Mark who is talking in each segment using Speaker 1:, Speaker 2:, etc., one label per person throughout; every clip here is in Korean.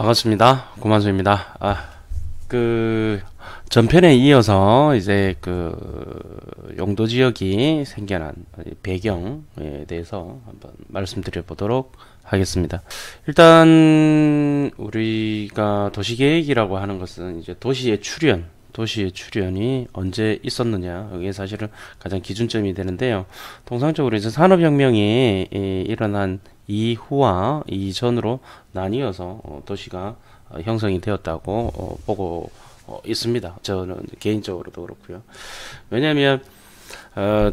Speaker 1: 반갑습니다. 고만수입니다. 전편에 이어서 이제 용도 지역이 생겨난 배경에 대해서 한번 말씀드려 보도록 하겠습니다. 일단 우리가 도시계획이라고 하는 것은 이제 도시의 출현이 언제 있었느냐, 이게 사실은 가장 기준점이 되는데요. 통상적으로 이제 산업혁명이 일어난 이후와 이전으로 나뉘어서 도시가 형성이 되었다고 보고 있습니다. 저는 개인적으로도 그렇고요. 왜냐하면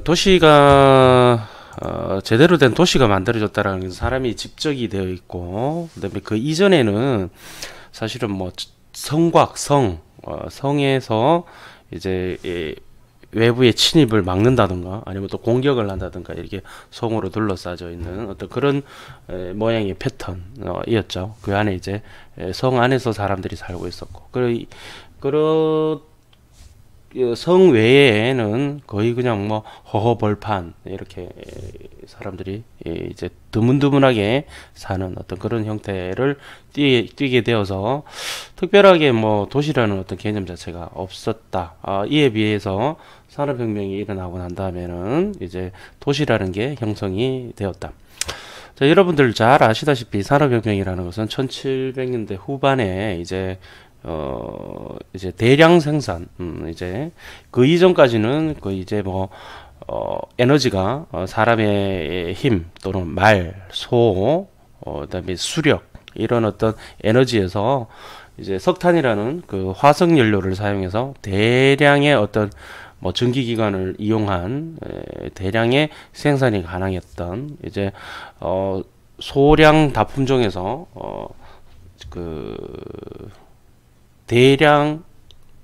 Speaker 1: 도시가 제대로 된 도시가 만들어졌다라는 것은 사람이 집적이 되어 있고, 그다음에 그 이전에는 사실은 뭐 성에서 이제 외부의 침입을 막는다든가 아니면 또 공격을 한다든가 이렇게 성으로 둘러싸져 있는 어떤 그런 모양의 패턴이었죠. 그 안에 이제 성 안에서 사람들이 살고 있었고, 그런 성 외에는 거의 그냥 뭐 허허벌판 이렇게 사람들이 이제 드문드문하게 사는 어떤 그런 형태를 띠게 되어서 특별하게 뭐 도시라는 어떤 개념 자체가 없었다. 이에 비해서 산업혁명이 일어나고 난 다음에는 이제 도시라는 게 형성이 되었다. 자, 여러분들 잘 아시다시피 산업혁명이라는 것은 1700년대 후반에 이제 대량 생산, 이제 그 이전까지는 이제 에너지가 사람의 힘 또는 말, 그다음에 수력 이런 어떤 에너지에서 이제 석탄이라는 그 화석 연료를 사용해서 대량의 어떤 전기기관을 이용한 대량의 생산이 가능했던 이제 소량 다품종에서 대량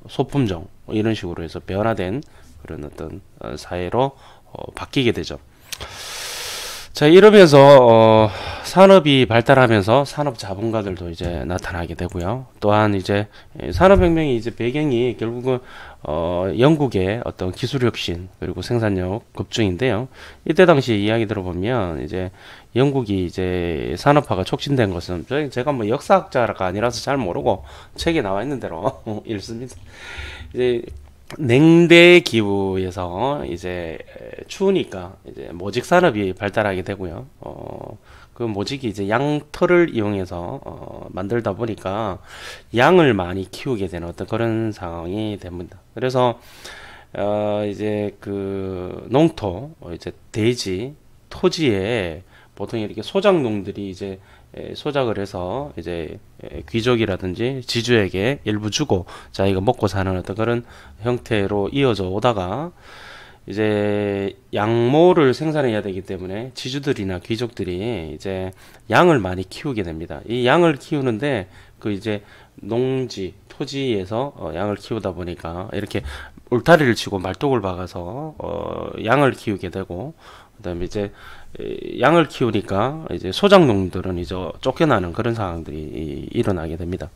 Speaker 1: 소품종 이런 식으로 해서 변화된 그런 어떤 사회로 바뀌게 되죠. 자, 이러면서 산업이 발달하면서 산업 자본가들도 이제 나타나게 되고요. 또한 이제 산업혁명이 이제 배경이 결국은 영국의 어떤 기술혁신 그리고 생산력 급증인데요. 이때 당시 이야기 들어보면 이제 영국이 이제 산업화가 촉진된 것은, 제가 뭐 역사학자가 아니라서 잘 모르고 책에 나와 있는 대로 읽습니다. 이제 냉대 기후에서 이제 추우니까 이제 모직 산업이 발달하게 되고요. 그 모직이 이제 양털을 이용해서 만들다 보니까 양을 많이 키우게 되는 어떤 그런 상황이 됩니다. 그래서 이제 농토, 이제 대지, 토지에 보통 이렇게 소작농들이 이제 소작을 해서 이제 귀족이라든지 지주에게 일부 주고 자기가 먹고 사는 어떤 그런 형태로 이어져 오다가 이제 양모를 생산해야 되기 때문에 지주들이나 귀족들이 이제 양을 많이 키우게 됩니다. 이 양을 키우는데 이제 농지, 토지에서 양을 키우다 보니까 이렇게 울타리를 치고 말뚝을 박아서 양을 키우게 되고, 그다음에 이제 양을 키우니까 이제 소작농들은 이제 쫓겨나는 그런 상황들이 일어나게 됩니다.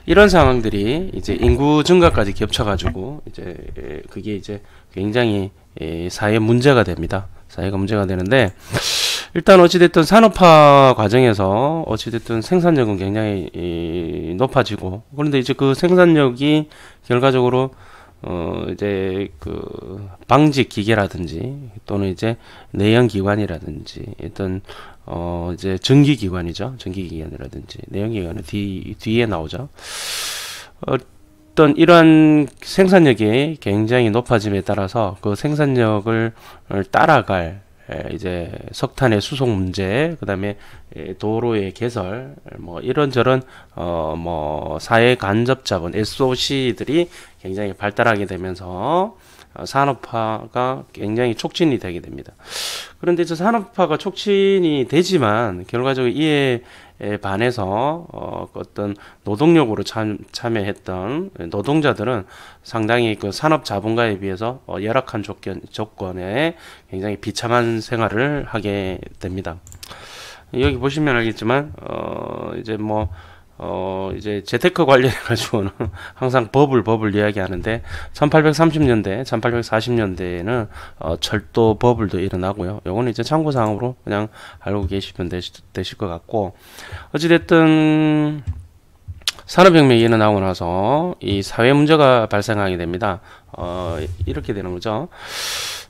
Speaker 1: 이런 상황들이 이제 인구 증가까지 겹쳐가지고 이제 그게 이제 굉장히 사회 문제가 됩니다. 사회가 문제가 되는데, 일단 어찌됐든 산업화 과정에서 어찌됐든 생산력은 굉장히 높아지고, 그런데 이제 그 생산력이 결과적으로 이제 방직 기계라든지 또는 이제 내연기관이라든지 어떤 이제 전기기관이죠. 전기기관이라든지 내연기관은 뒤에 나오죠. 어떤 이러한 생산력이 굉장히 높아짐에 따라서 그 생산력을 따라갈 이제 석탄의 수송 문제, 그 다음에 도로의 개설, 뭐 이런저런 사회 간접 자본 SOC들이 굉장히 발달하게 되면서 산업화가 굉장히 촉진이 되게 됩니다. 그런데 저 산업화가 촉진이 되지만 결과적으로 이에 반해서 어떤 노동력으로 참여했던 노동자들은 상당히 산업 자본가에 비해서 열악한 조건에 굉장히 비참한 생활을 하게 됩니다. 여기 보시면 알겠지만 이제 이제 재테크 관련해가지고는 항상 버블 이야기하는데 1830년대, 1840년대에는 철도 버블도 일어나고요. 요거는 이제 참고사항으로 그냥 알고 계시면 되실 것 같고, 어찌됐든 산업혁명이 일어나고 나서 이 사회 문제가 발생하게 됩니다. 이렇게 되는 거죠.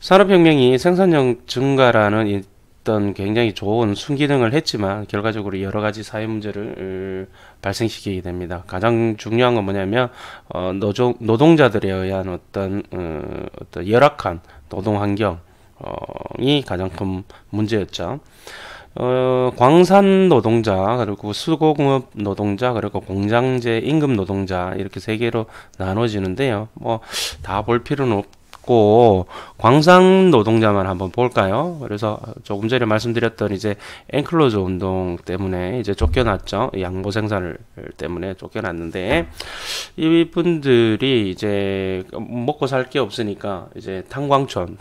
Speaker 1: 산업혁명이 생산력 증가라는 어떤 굉장히 좋은 순기능을 했지만 결과적으로 여러 가지 사회 문제를 발생시키게 됩니다. 가장 중요한 건 뭐냐면 노동자들에 의한 어떤 열악한 노동 환경이 가장 큰 문제였죠. 광산 노동자, 그리고 수공업 노동자, 그리고 공장제 임금 노동자, 이렇게 세 개로 나눠지는데요. 뭐 다 볼 필요는 없고 광산 노동자만 한번 볼까요? 그래서 조금 전에 말씀드렸던 이제 엔클로즈 운동 때문에 이제 쫓겨났죠. 양보 생산을 때문에 쫓겨났는데, 이분들이 이제 먹고 살 게 없으니까 이제 탄광촌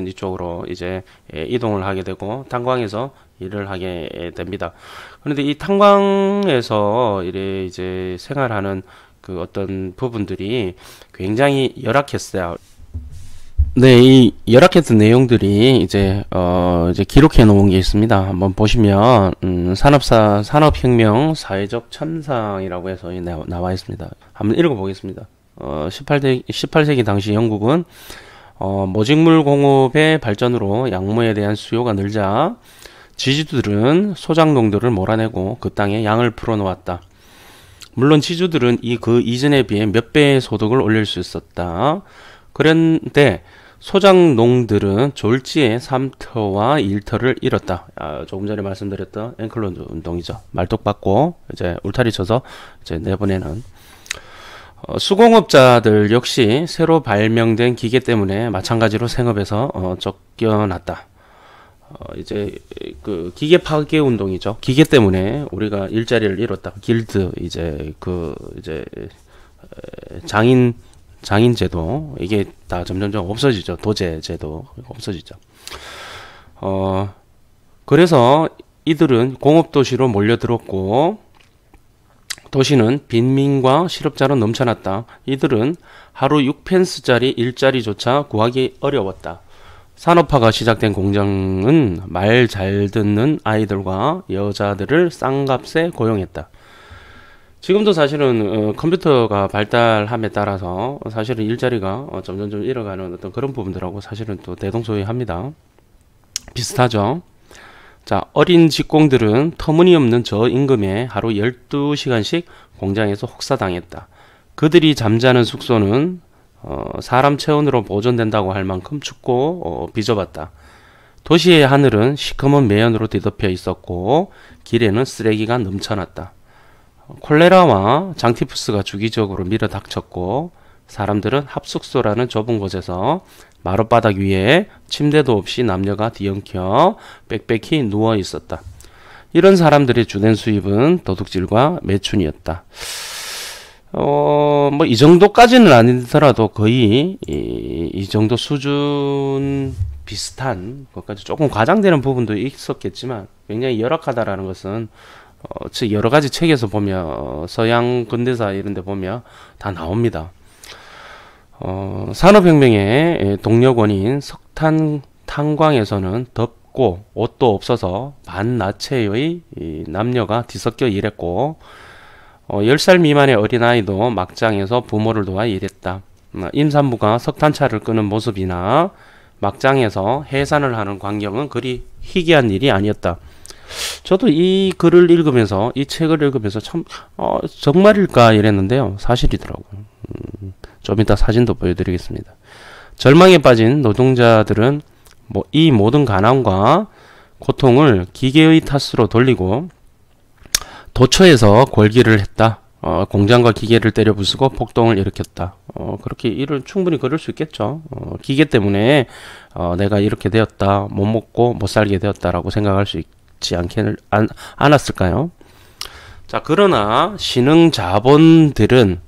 Speaker 1: 이쪽으로 이제 이동을 하게 되고 탄광에서 일을 하게 됩니다. 그런데 이 탄광에서 이제 생활하는 그 어떤 부분들이 굉장히 열악했어요. 네, 이 열악했던 내용들이 이제 기록해 놓은 게 있습니다. 한번 보시면 산업혁명 사회적 참상이라고 해서 나와 있습니다. 한번 읽어 보겠습니다. 18세기 당시 영국은 모직물 공업의 발전으로 양모에 대한 수요가 늘자 지주들은 소작농들을 몰아내고 그 땅에 양을 풀어놓았다. 물론 지주들은 그 이전에 비해 몇 배의 소득을 올릴 수 있었다. 그런데 소작농들은 졸지에 3터와 1터를 잃었다. 조금 전에 말씀드렸던 앵클로즈 운동이죠. 말뚝박고 이제 울타리 쳐서 이제 내보내는. 수공업자들 역시 새로 발명된 기계 때문에 마찬가지로 생업에서 쫓겨났다. 이제 그 기계 파괴 운동이죠. 기계 때문에 우리가 일자리를 잃었다. 길드 이제 장인 제도, 이게 다 점점점 없어지죠. 도제 제도 없어지죠. 그래서 이들은 공업도시로 몰려들었고 도시는 빈민과 실업자로 넘쳐났다. 이들은 하루 6펜스짜리 일자리조차 구하기 어려웠다. 산업화가 시작된 공장은 말 잘 듣는 아이들과 여자들을 싼값에 고용했다. 지금도 사실은 컴퓨터가 발달함에 따라서 사실은 일자리가 점점 잃어가는 어떤 그런 부분들하고 사실은 또 대동소이합니다. 비슷하죠. 자, 어린 직공들은 터무니없는 저임금에 하루 12시간씩 공장에서 혹사당했다. 그들이 잠자는 숙소는 사람 체온으로 보존된다고 할 만큼 춥고 비좁았다. 도시의 하늘은 시커먼 매연으로 뒤덮여 있었고 길에는 쓰레기가 넘쳐났다. 콜레라와 장티푸스가 주기적으로 밀어닥쳤고 사람들은 합숙소라는 좁은 곳에서 마룻바닥 위에 침대도 없이 남녀가 뒤엉켜 빽빽히 누워 있었다. 이런 사람들의 주된 수입은 도둑질과 매춘이었다. 뭐 이 정도까지는 아니더라도 거의 이 정도 수준 비슷한 것까지 조금 과장되는 부분도 있었겠지만 굉장히 열악하다라는 것은 여러 가지 책에서 보면 서양 근대사 이런 데 보면 다 나옵니다. 산업혁명의 동력원인 석탄 탄광에서는 덥고 옷도 없어서 반나체의 남녀가 뒤섞여 일했고 10살 미만의 어린아이도 막장에서 부모를 도와 일했다. 임산부가 석탄차를 끄는 모습이나 막장에서 해산을 하는 광경은 그리 희귀한 일이 아니었다. 저도 이 글을 읽으면서 이 책을 읽으면서 참 정말일까 이랬는데요. 사실이더라고요. 좀 이따 사진도 보여드리겠습니다. 절망에 빠진 노동자들은 이 모든 가난과 고통을 기계의 탓으로 돌리고 도처에서 골기를 했다. 공장과 기계를 때려 부수고 폭동을 일으켰다. 그렇게 일을 충분히 그럴 수 있겠죠. 기계 때문에 내가 이렇게 되었다. 못 먹고 못 살게 되었다라고 생각할 수 있지 않았을까요? 자, 그러나 신흥자본가들은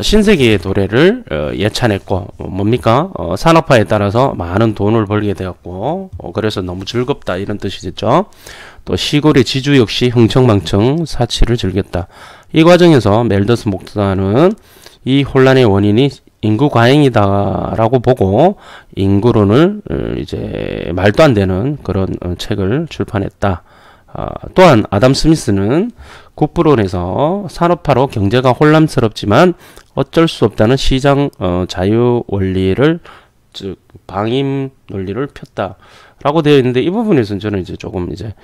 Speaker 1: 신세계의 도래를 예찬했고 뭡니까? 산업화에 따라서 많은 돈을 벌게 되었고 그래서 너무 즐겁다 이런 뜻이겠죠. 또 시골의 지주 역시 흥청망청 사치를 즐겼다. 이 과정에서 멜더스 목사는 이 혼란의 원인이 인구 과잉이다라고 보고 인구론을 이제 말도 안 되는 그런 책을 출판했다. 또한 아담 스미스는 국부론에서 산업화로 경제가 혼란스럽지만 어쩔 수 없다는 시장 자유 원리를 즉 방임 논리를 폈다라고 되어 있는데 이 부분에서는 저는 이제 조금 이제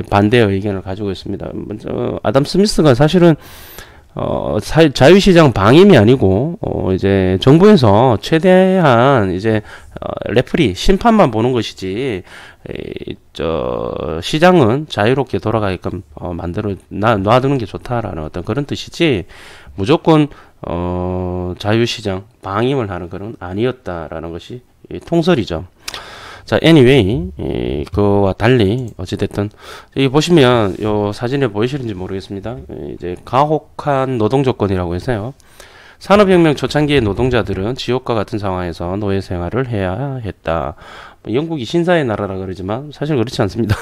Speaker 1: 반대의 의견을 가지고 있습니다. 먼저 아담 스미스가 사실은 자유시장 방임이 아니고 이제 정부에서 최대한 이제 레프리 심판만 보는 것이지 시장은 자유롭게 돌아가게끔 만들어 놔두는 게 좋다라는 어떤 그런 뜻이지 무조건 자유시장 방임을 하는 그런 아니었다라는 것이 통설이죠. 자, anyway, 그와 달리, 어찌됐든, 여기 보시면, 요 사진에 보이시는지 모르겠습니다. 이제, 가혹한 노동 조건이라고 해서요. 산업혁명 초창기의 노동자들은 지옥과 같은 상황에서 노예 생활을 해야 했다. 영국이 신사의 나라라 그러지만, 사실 그렇지 않습니다.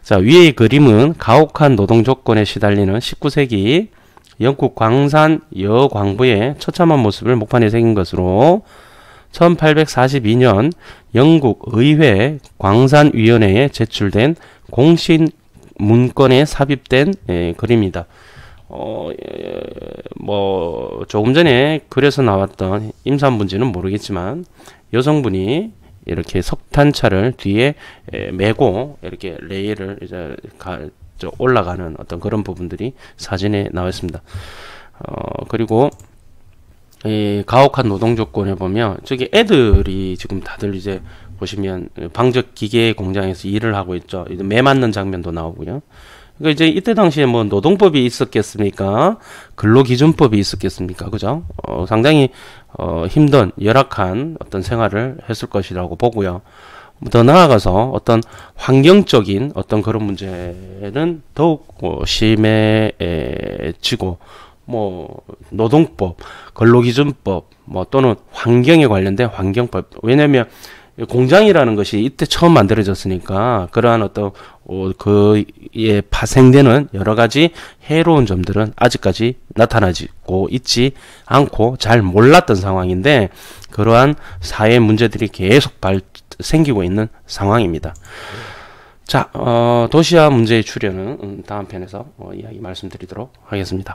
Speaker 1: 자, 위의 그림은 가혹한 노동 조건에 시달리는 19세기 영국 광산 여광부의 처참한 모습을 목판에 새긴 것으로, 1842년 영국 의회 광산위원회에 제출된 공식 문건에 삽입된 글입니다. 뭐 조금 전에 글에서 나왔던 임산부인지는 모르겠지만 여성분이 이렇게 석탄차를 뒤에 메고 이렇게 레일을 이제 올라가는 어떤 그런 부분들이 사진에 나와 있습니다. 그리고 이 가혹한 노동 조건에 보면 저기 애들이 지금 다들 이제 보시면 방적 기계 공장에서 일을 하고 있죠. 이제 매 맞는 장면도 나오고요. 그러니까 이제 이때 당시에 뭐 노동법이 있었겠습니까? 근로기준법이 있었겠습니까? 그죠? 상당히 힘든 열악한 어떤 생활을 했을 것이라고 보고요. 더 나아가서 어떤 환경적인 어떤 그런 문제는 더욱 심해지고 뭐 노동법, 근로기준법, 뭐 또는 환경에 관련된 환경법. 왜냐하면 공장이라는 것이 이때 처음 만들어졌으니까 그러한 어떤 그에 파생되는 여러 가지 해로운 점들은 아직까지 나타나고 있지 않고 잘 몰랐던 상황인데 그러한 사회 문제들이 계속 생기고 있는 상황입니다. 자, 도시화 문제의 출현은 다음 편에서 이야기 말씀드리도록 하겠습니다.